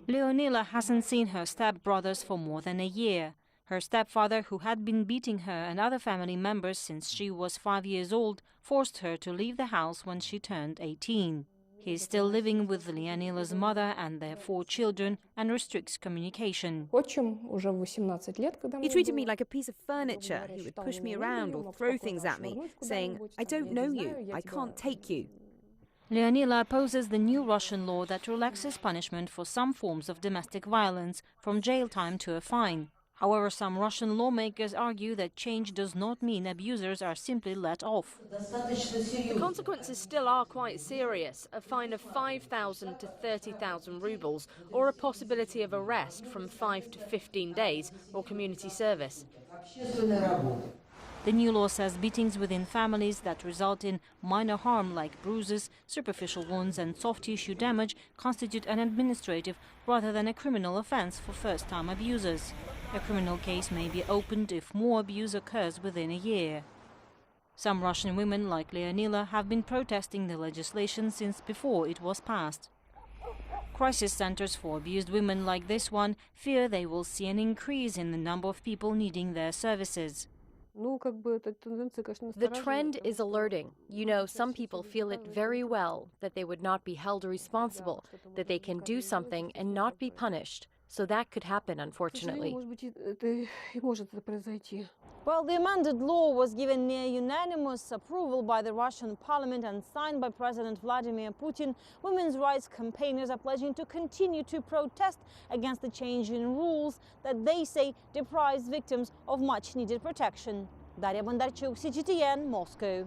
Leonila hasn't seen her stepbrothers for more than a year. Her stepfather, who had been beating her and other family members since she was 5 years old, forced her to leave the house when she turned 18. He is still living with Leonila's mother and their 4 children and restricts communication. He treated me like a piece of furniture. He would push me around or throw things at me, saying, "I don't know you, I can't take you." Leonila opposes the new Russian law that relaxes punishment for some forms of domestic violence, from jail time to a fine. However, some Russian lawmakers argue that change does not mean abusers are simply let off. The consequences still are quite serious: a fine of 5,000 to 30,000 rubles, or a possibility of arrest from 5 to 15 days, or community service. The new law says beatings within families that result in minor harm like bruises, superficial wounds and soft tissue damage constitute an administrative rather than a criminal offense for first-time abusers. A criminal case may be opened if more abuse occurs within a year. Some Russian women, like Leonila, have been protesting the legislation since before it was passed. Crisis centers for abused women like this one fear they will see an increase in the number of people needing their services. The trend is alerting. You know, some people feel it very well, that they would not be held responsible, that they can do something and not be punished. So that could happen, unfortunately. Well, the amended law was given near unanimous approval by the Russian parliament and signed by President Vladimir Putin. Women's rights campaigners are pledging to continue to protest against the change in rules that they say deprives victims of much-needed protection. Daria Bondarchuk, CGTN, Moscow.